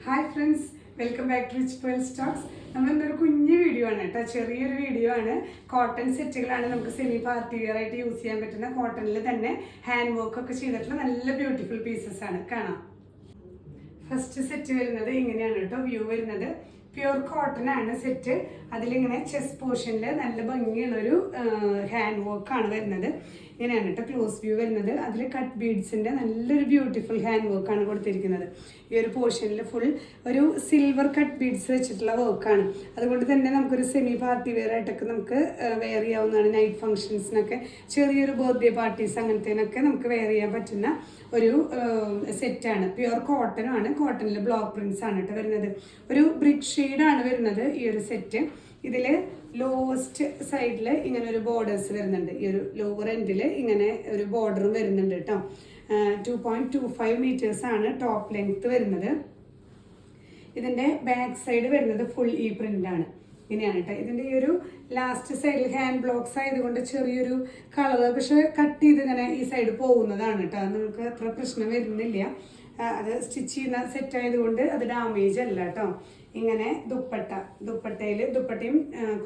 Hi friends, welcome back to rich pearl stocks. നമ്മളിന്നൊരു കുഞ്ഞു video ആണ് കേട്ടോ, ചെറിയൊരു വീഡിയോ ആണ്. കോട്ടൺ സെറ്റുകളാണ്, നമുക്ക് സെമി പാർട്ടി വെയർ ആയിട്ട് യൂസ് ചെയ്യാൻ പറ്റുന്ന കോട്ടണിൽ തന്നെ ഹാൻഡ് വർക്ക് ഒക്കെ ചെയ്തിട്ടുള്ള നല്ല ബ്യൂട്ടിഫുൾ പീസസ് ആണ്. കാണാം. ഫസ്റ്റ് സെറ്റ് വരുന്നത് ഇങ്ങനെയാണ് കേട്ടോ, വ്യൂ വരുന്നത് പ്യുർ കോട്ടൺ ആണ് സെറ്റ്. അതിലിങ്ങനെ ചെസ്റ്റ് പോർഷനിൽ നല്ല ഭംഗിയുള്ളൊരു ഹാൻഡ് വർക്കാണ് വരുന്നത്. ഇങ്ങനെയാണ് കേട്ടോ ക്ലോസ് വ്യൂ വരുന്നത്. അതിൽ കട്ട് ബീഡ്സിൻ്റെ നല്ലൊരു ബ്യൂട്ടിഫുൾ ഹാൻഡ് വർക്കാണ് കൊടുത്തിരിക്കുന്നത്. ഈ ഒരു പോർഷനിൽ ഫുൾ ഒരു സിൽവർ കട്ട് ബീഡ്സ് വെച്ചിട്ടുള്ള വർക്കാണ്. അതുകൊണ്ട് തന്നെ നമുക്കൊരു സെമി പാർട്ടി വെയർ ആയിട്ടൊക്കെ നമുക്ക് വെയർ ചെയ്യാവുന്നതാണ്. നൈറ്റ് ഫംഗ്ഷൻസിനൊക്കെ, ചെറിയൊരു ബർത്ത്ഡേ പാർട്ടീസ് അങ്ങനത്തേനൊക്കെ നമുക്ക് വെയർ ചെയ്യാൻ പറ്റുന്ന ഒരു സെറ്റാണ്. പ്യുർ കോട്ടൺ ആണ്. കോട്ടണിൽ ബ്ലോക്ക് പ്രിന്റ്സ് ആണ് കേട്ടോ വരുന്നത്. ഒരു ബ്രിക്ക് ഷെയ്ഡാണ് വരുന്നത് ഈ ഒരു സെറ്റ്. ഇതിൽ ലോവസ്റ്റ് സൈഡിൽ ഇങ്ങനെ ഒരു ബോർഡേഴ്സ് വരുന്നുണ്ട്. ഈ ഒരു ലോവർ എൻഡിൽ ഇങ്ങനെ ഒരു ബോർഡറും വരുന്നുണ്ട് കേട്ടോ. 2.25 മീറ്റേഴ്സ് ആണ് ടോപ്പ് ലെങ്ത് വരുന്നത്. ഇതിൻ്റെ ബാക്ക് സൈഡ് വരുന്നത് ഫുൾ ഈ പ്രിന്റ് ആണ്. ഇങ്ങനെയാണ് കേട്ടോ. ഇതിൻ്റെ ഈ ഒരു ലാസ്റ്റ് സൈഡിൽ ഹാൻഡ് ബ്ലോക്സ് ആയതുകൊണ്ട് ചെറിയൊരു കളർ, പക്ഷെ കട്ട് ചെയ്ത് ഇങ്ങനെ ഈ സൈഡ് പോകുന്നതാണ് കേട്ടോ. നമുക്ക് അത്ര പ്രശ്നം വരുന്നില്ല. അത് സ്റ്റിച്ച് ചെയ്യുന്ന സെറ്റ് ആയതുകൊണ്ട് അത് ഡാമേജ് അല്ല കേട്ടോ. ഇങ്ങനെ ദുപ്പട്ടയും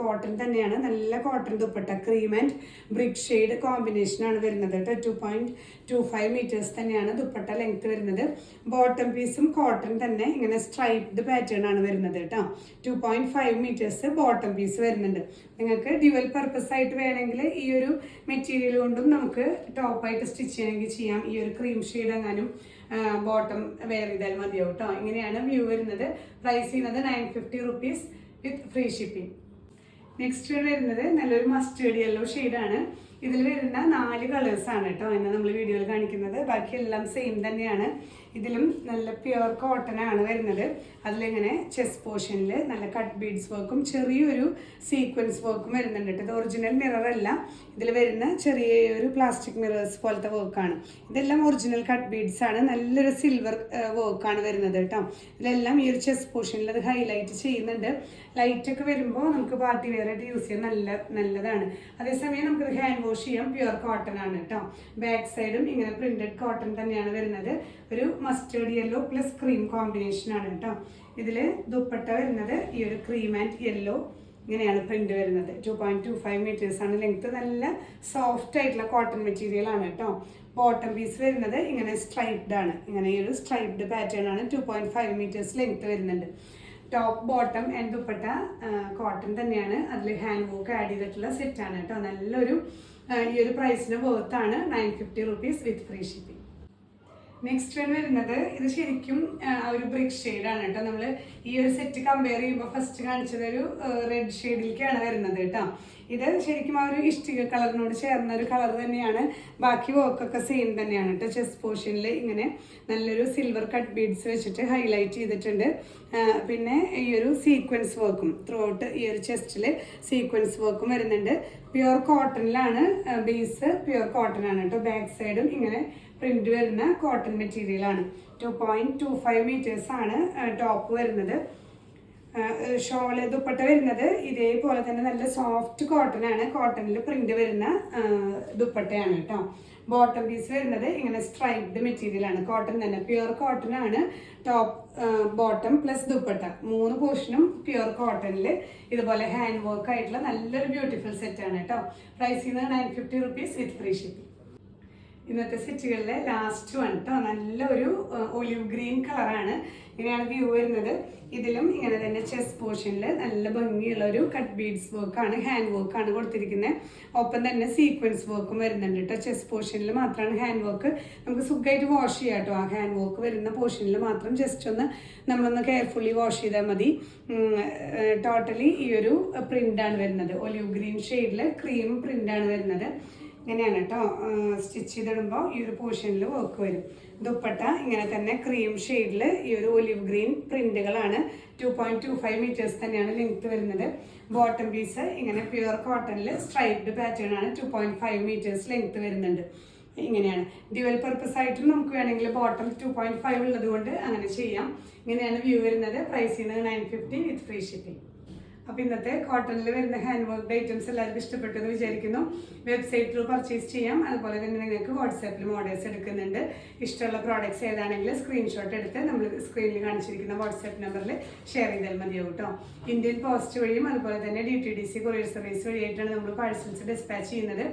കോട്ടൺ തന്നെയാണ്. നല്ല cotton dupatta, cream and brick shade കോമ്പിനേഷനാണ് വരുന്നത് കേട്ടോ. 2.25 മീറ്റേഴ്സ് തന്നെയാണ് ദുപ്പട്ട ലെങ്ത് വരുന്നത്. ബോട്ടം പീസും കോട്ടൺ തന്നെ ഇങ്ങനെ സ്ട്രൈപ്ഡ് പാറ്റേൺ ആണ് വരുന്നത് കേട്ടോ. 2.5 മീറ്റേഴ്സ് ബോട്ടം പീസ് വരുന്നുണ്ട്. നിങ്ങൾക്ക് ഡ്യുവൽ പർപ്പസ് ആയിട്ട് വേണമെങ്കിൽ ഈ ഒരു മെറ്റീരിയൽ കൊണ്ടും നമുക്ക് ടോപ്പായിട്ട് സ്റ്റിച്ച് ചെയ്യണമെങ്കിൽ ചെയ്യാം. ഈ ഒരു ക്രീം ഷെയ്ഡ് എങ്ങാനും ബോട്ടം വെയർ ചെയ്താൽ മതിയാവും കേട്ടോ. ഇങ്ങനെയാണ് വ്യൂ വരുന്നത്. പ്രൈസ് ചെയ്യുന്നത് 950 റുപ്പീസ് വിത്ത് ഫ്രീ ഷിപ്പിംഗ്. നെക്സ്റ്റ് വരുന്നത് നല്ലൊരു മസ്റ്റേർഡ് യെല്ലോ ഷെയ്ഡാണ്. ഇതിൽ വരുന്ന 4 കളേഴ്സാണ് കേട്ടോ ഇന്ന് നമ്മൾ വീഡിയോയിൽ കാണിക്കുന്നത്. ബാക്കിയെല്ലാം സെയിം തന്നെയാണ്. ഇതിലും നല്ല പ്യുർ കോട്ടൺ ആണ് വരുന്നത്. അതിലിങ്ങനെ ചെസ്റ്റ് പോർഷനിൽ നല്ല കട്ട് ബീഡ്സ് വർക്കും ചെറിയൊരു സീക്വൻസ് വർക്കും വരുന്നുണ്ട് കേട്ടോ. ഇത് ഒറിജിനൽ മിറർ അല്ല, ഇതിൽ വരുന്ന ചെറിയൊരു പ്ലാസ്റ്റിക് മിറേഴ്സ് പോലത്തെ വർക്കാണ്. ഇതെല്ലാം ഒറിജിനൽ കട്ട് ബീഡ്സ് ആണ്. നല്ലൊരു സിൽവർ വർക്കാണ് വരുന്നത് കേട്ടോ. ഇതിലെല്ലാം ഈ ഒരു ചെസ്റ്റ് പോർഷനിൽ അത് ഹൈലൈറ്റ് ചെയ്യുന്നുണ്ട്. ലൈറ്റൊക്കെ വരുമ്പോൾ നമുക്ക് പാർട്ടി വെയർ ആയിട്ട് യൂസ് ചെയ്യാൻ നല്ലതാണ്. അതേസമയം നമുക്ക് ഹാൻഡ് വാഷ് ചെയ്യാം. പ്യുർ കോട്ടൺ ആണ് കേട്ടോ. ബാക്ക് സൈഡും ഇങ്ങനെ പ്രിന്റഡ് കോട്ടൺ തന്നെയാണ് വരുന്നത്. ഒരു mustard yellow plus cream combination ആണ് കേട്ടോ. ഇതിൽ ദുപ്പട്ട വരുന്നത് ഈ ഒരു ക്രീം ആൻഡ് യെല്ലോ ഇങ്ങനെയാണ് പ്രിന്റ് വരുന്നത്. 2.25 മീറ്റേഴ്സ് ആണ് ലെങ്ത്. നല്ല സോഫ്റ്റ് ആയിട്ടുള്ള കോട്ടൺ മെറ്റീരിയൽ ആണ് കേട്ടോ. ബോട്ടം പീസ് വരുന്നത് ഇങ്ങനെ സ്ട്രൈപ്ഡ് ആണ്. ഇങ്ങനെ ഈ ഒരു സ്ട്രൈപ്ഡ് പാറ്റേൺ ആണ്. 2.5 മീറ്റേഴ്സ് ലെങ്ത് വരുന്നുണ്ട്. Top bottom and dupatta cotton തന്നെയാണ്. അതിൽ ഹാൻഡ് വർക്ക് ആഡ് ചെയ്തിട്ടുള്ള സെറ്റാണ് കേട്ടോ. നല്ലൊരു ഈ ഒരു പ്രൈസിന് വർത്താണ്. 950 റുപ്പീസ് വിത്ത് ഫ്രീ ഷിപ്പിംഗ്. നെക്സ്റ്റ് വൺ വരുന്നത് ഇത് ശരിക്കും ഒരു ബ്രിക്ക് ഷെയ്ഡാണ് കേട്ടോ. നമ്മൾ ഈ ഒരു സെറ്റ് കമ്പയർ ചെയ്യുമ്പോൾ ഫസ്റ്റ് കാണിച്ചത് ഒരു റെഡ് ഷെയ്ഡിലേക്കാണ് വരുന്നത് കേട്ടോ. ഇത് ശരിക്കും ആ ഒരു ഇഷ്ടിക കളറിനോട് ചേർന്ന ഒരു കളർ തന്നെയാണ്. ബാക്കി വർക്കൊക്കെ സെയിം തന്നെയാണ് കേട്ടോ. ചെസ്റ്റ് പോർഷനിൽ ഇങ്ങനെ നല്ലൊരു സിൽവർ കട്ട് ബീഡ്സ് വെച്ചിട്ട് ഹൈലൈറ്റ് ചെയ്തിട്ടുണ്ട്. പിന്നെ ഈ ഒരു സീക്വൻസ് വർക്കും ത്രൂ ഔട്ട് ഈ ഒരു ചെസ്റ്റിൽ സീക്വൻസ് വർക്കും വരുന്നുണ്ട്. പ്യുർ കോട്ടണിലാണ് ബേസ്. പ്യുർ കോട്ടൺ ആണ് കേട്ടോ. ബാക്ക് സൈഡും ഇങ്ങനെ പ്രിന്റ് വരുന്ന കോട്ടൺ മെറ്റീരിയൽ ആണ്. 2.25 മീറ്റേഴ്സ് ആണ് ടോപ്പ് വരുന്നത്. ഷോള് ദുപ്പട്ട വരുന്നത് ഇതേപോലെ തന്നെ നല്ല സോഫ്റ്റ് കോട്ടൺ ആണ്. കോട്ടണിൽ പ്രിന്റ് വരുന്ന ദുപ്പട്ടയാണ് കേട്ടോ. ബോട്ടം പീസ് വരുന്നത് ഇങ്ങനെ സ്ട്രൈപ്ഡ് മെറ്റീരിയൽ ആണ്. കോട്ടൺ തന്നെ, പ്യുർ കോട്ടൺ ആണ്. ടോപ്പ് ബോട്ടം പ്ലസ് ദുപ്പട്ട 3 പോർഷനും പ്യുർ കോട്ടണിൽ ഇതുപോലെ ഹാൻഡ് വർക്ക് ആയിട്ടുള്ള നല്ലൊരു ബ്യൂട്ടിഫുൾ സെറ്റ് ആണ് കേട്ടോ. പ്രൈസ് ചെയ്യുന്നത് 950 റുപ്പീസ് വിത്ത് ഫ്രീ ഷിപ്പിംഗ്. ഇന്നത്തെ സെറ്റുകളിലെ ലാസ്റ്റ് വൺ കേട്ടോ. നല്ലൊരു ഒലിവ് ഗ്രീൻ കളറാണ്. ഇങ്ങനെയാണ് വ്യൂ വരുന്നത്. ഇതിലും ഇങ്ങനെ തന്നെ ചെസ്റ്റ് പോർഷനിൽ നല്ല ഭംഗിയുള്ള ഒരു കട്ട് ബീഡ്സ് വർക്കാണ്, ഹാൻഡ് വർക്കാണ് കൊടുത്തിരിക്കുന്നത്. ഒപ്പം തന്നെ സീക്വൻസ് വർക്കും വരുന്നുണ്ട് കേട്ടോ. ചെസ്റ്റ് പോർഷനിൽ മാത്രമാണ് ഹാൻഡ് വർക്ക്. നമുക്ക് സുഖമായിട്ട് വാഷ് ചെയ്യാം കേട്ടോ. ആ ഹാൻഡ് വർക്ക് വരുന്ന പോർഷനിൽ മാത്രം ജസ്റ്റ് ഒന്ന് നമ്മളൊന്ന് കെയർഫുള്ളി വാഷ് ചെയ്താൽ മതി. ടോട്ടലി ഈ ഒരു പ്രിൻ്റാണ് വരുന്നത്. ഒലിവ് ഗ്രീൻ ഷെയ്ഡിൽ ക്രീം പ്രിൻ്റാണ് വരുന്നത്. ഇങ്ങനെയാണ് കേട്ടോ. സ്റ്റിച്ച് ചെയ്തിടുമ്പോൾ ഈ ഒരു പോർഷനിൽ വർക്ക് വരും. ദുപ്പട്ട ഇങ്ങനെ തന്നെ ക്രീം ഷെയ്ഡിൽ ഈ ഒരു ഒലിവ് ഗ്രീൻ പ്രിന്റുകളാണ്. 2.25 മീറ്റേഴ്സ് തന്നെയാണ് ലെങ്ത് വരുന്നത്. ബോട്ടം പീസ് ഇങ്ങനെ പ്യുർ കോട്ടണിൽ സ്ട്രൈപ്ഡ് പാറ്റേൺ ആണ്. 2.5 മീറ്റേഴ്സ് ലെങ്ത് വരുന്നുണ്ട്. ഇങ്ങനെയാണ്. ഡ്യുവൽ പർപ്പസ് ആയിട്ടും നമുക്ക് വേണമെങ്കിൽ ബോട്ടം 2.5 ഉള്ളത് കൊണ്ട് അങ്ങനെ ചെയ്യാം. ഇങ്ങനെയാണ് വ്യൂ വരുന്നത്. പ്രൈസ് ചെയ്യുന്നത് 950 വിത്ത് ഫ്രീ ഷിപ്പിംഗ്. അപ്പോൾ ഇന്നത്തെ കോട്ടണിൽ വരുന്ന ഹാൻഡ് വർക്ക് ഐറ്റംസ് എല്ലാവർക്കും ഇഷ്ടപ്പെട്ടു എന്ന് വിചാരിക്കുന്നു. വെബ്സൈറ്റ് ത്രൂ പർച്ചേസ് ചെയ്യാം. അതുപോലെ തന്നെ നിങ്ങൾക്ക് വാട്സാപ്പിലും ഓർഡേഴ്സ് എടുക്കുന്നുണ്ട്. ഇഷ്ടമുള്ള പ്രോഡക്ട്സ് ഏതാണെങ്കിലും സ്ക്രീൻഷോട്ട് എടുത്ത് നമ്മൾ സ്ക്രീനിൽ കാണിച്ചിരിക്കുന്ന വാട്സാപ്പ് നമ്പറിൽ ഷെയർ ചെയ്താൽ മതിയാവും കേട്ടോ. ഇന്ത്യൻ പോസ്റ്റ് വഴിയും അതുപോലെ തന്നെ DTDC കൊറിയർ സർവീസ് വഴിയായിട്ടാണ് നമ്മൾ പാഴ്സൽസ് ഡിസ്പാച്ച് ചെയ്യുന്നത്.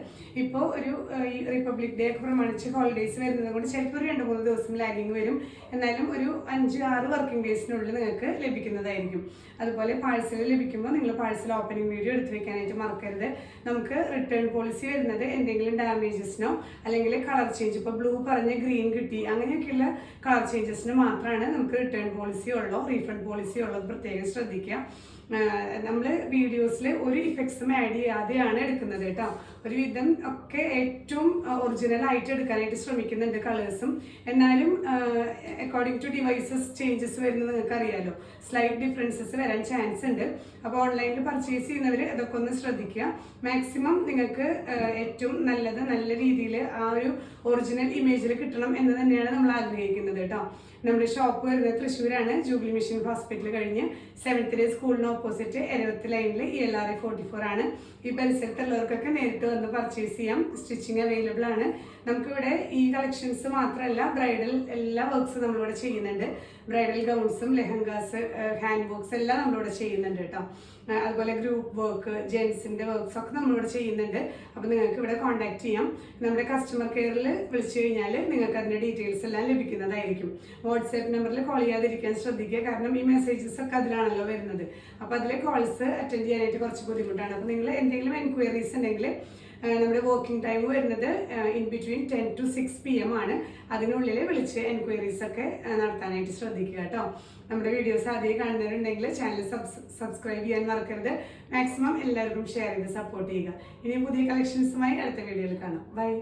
ഇപ്പോൾ ഒരു ഈ റിപ്പബ്ലിക് ഡേ ഒക്കെ പ്രമാണിച്ച് ഹോളിഡേയ്സ് വരുന്നത് കൊണ്ട് ചിലപ്പോൾ ഒരു 2-3 ദിവസം ലാഗിങ് വരും. എന്നാലും ഒരു 5-6 വർക്കിംഗ് ഡേയ്സിനുള്ളിൽ നിങ്ങൾക്ക് ലഭിക്കുന്നതായിരിക്കും. അതുപോലെ പാഴ്സൽ ലഭിക്കുമ്പോൾ നിങ്ങൾ പാഴ്സൽ ഓപ്പണിംഗ് വീഡിയോ എടുത്ത് വെക്കാനായിട്ട് മറക്കരുത്. നമുക്ക് റിട്ടേൺ പോളിസി വരുന്നത് എന്തെങ്കിലും ഡാമേജസിനോ അല്ലെങ്കിൽ കളർ ചേഞ്ച്, ഇപ്പോൾ ബ്ലൂ പറഞ്ഞ് ഗ്രീൻ കിട്ടി അങ്ങനെയൊക്കെയുള്ള കളർ ചേഞ്ചസിന് മാത്രമാണ് നമുക്ക് റിട്ടേൺ പോളിസി ഉള്ളോ റീഫണ്ട് പോളിസി ഉള്ളോ പ്രത്യേകം ശ്രദ്ധിക്കുക. നമ്മൾ വീഡിയോസിൽ ഒരു ഇഫക്ട്സും ആഡ് ചെയ്യാതെയാണ് എടുക്കുന്നത് കേട്ടോ. ഒരുവിധം ഒക്കെ ഏറ്റവും ഒറിജിനൽ ആയിട്ട് എടുക്കാനായിട്ട് ശ്രമിക്കുന്നുണ്ട് കളേഴ്സും. എന്നാലും അക്കോർഡിംഗ് ടു ഡിവൈസസ് ചേഞ്ചസ് വരുന്നത് നിങ്ങൾക്ക് അറിയാലോ, സ്ലൈറ്റ് ഡിഫറൻസസ് വരാൻ ചാൻസ് ഉണ്ട്. അപ്പോൾ ഓൺലൈനിൽ പർച്ചേസ് ചെയ്യുന്നവർ അതൊക്കെ ഒന്ന് ശ്രദ്ധിക്കുക. മാക്സിമം നിങ്ങൾക്ക് ഏറ്റവും നല്ല രീതിയിൽ ആ ഒരു ഒറിജിനൽ ഇമേജിൽ കിട്ടണം എന്ന് തന്നെയാണ് നമ്മൾ ആഗ്രഹിക്കുന്നത് കേട്ടോ. നമ്മുടെ ഷോപ്പ് വരുന്നത് തൃശ്ശൂരാണ്, ജൂബിലി മിഷൻ ഹോസ്പിറ്റൽ കഴിഞ്ഞ് 7th ഡേ സ്കൂളിന് ഓപ്പോസിറ്റ് 70 ലൈനിൽ ELRA 44 ആണ്. ഈ പരിസരത്തുള്ളവർക്കൊക്കെ നേരിട്ട് വന്ന് പർച്ചേസ് ചെയ്യാം. സ്റ്റിച്ചിങ് അവൈലബിൾ ആണ്. നമുക്കിവിടെ ഈ കളക്ഷൻസ് മാത്രമല്ല, ബ്രൈഡൽ എല്ലാ വർക്ക്സും നമ്മളിവിടെ ചെയ്യുന്നുണ്ട്. ബ്രൈഡൽ ഗൗൺസും ലെഹങ്കാസ് ഹാൻഡ് വർക്ക്സ് എല്ലാം നമ്മളിവിടെ ചെയ്യുന്നുണ്ട് കേട്ടോ. അതുപോലെ ഗ്രൂപ്പ് വർക്ക്, ജെൻസിൻ്റെ വർക്ക്സ് ഒക്കെ നമ്മളിവിടെ ചെയ്യുന്നുണ്ട്. അപ്പോൾ നിങ്ങൾക്ക് ഇവിടെ കോൺടാക്ട് ചെയ്യാം. നമ്മുടെ കസ്റ്റമർ കെയറിൽ വിളിച്ചു കഴിഞ്ഞാൽ നിങ്ങൾക്ക് അതിൻ്റെ ഡീറ്റെയിൽസ് എല്ലാം ലഭിക്കുന്നതായിരിക്കും. വാട്സാപ്പ് നമ്പറിൽ കോൾ ചെയ്യാതിരിക്കാൻ ശ്രദ്ധിക്കുക. കാരണം ഈ മെസ്സേജസ് ഒക്കെ അതിലാണല്ലോ വരുന്നത്. അപ്പോൾ അതിലെ കോൾസ് അറ്റൻഡ് ചെയ്യാനായിട്ട് കുറച്ച് ബുദ്ധിമുട്ടാണ്. അപ്പോൾ നിങ്ങൾ എന്തെങ്കിലും എൻക്വയറീസ് ഉണ്ടെങ്കിൽ നമ്മുടെ വർക്കിംഗ് ടൈം വരുന്നത് ഇൻ ബിറ്റ്വീൻ 10 to 6 PM ആണ്. അതിനുള്ളിൽ വിളിച്ച് എൻക്വയറീസ് ഒക്കെ നടത്താനായിട്ട് ശ്രദ്ധിക്കുക കേട്ടോ. നമ്മുടെ വീഡിയോസ് ആദ്യം കാണുന്നവരുണ്ടെങ്കിൽ ചാനൽ സബ്സ്ക്രൈബ് ചെയ്യാൻ മറക്കരുത്. മാക്സിമം എല്ലാവർക്കും ഷെയർ ചെയ്ത് സപ്പോർട്ട് ചെയ്യുക. ഇനി പുതിയ കളക്ഷൻസുമായി അടുത്ത വീഡിയോയിൽ കാണാം. ബൈ.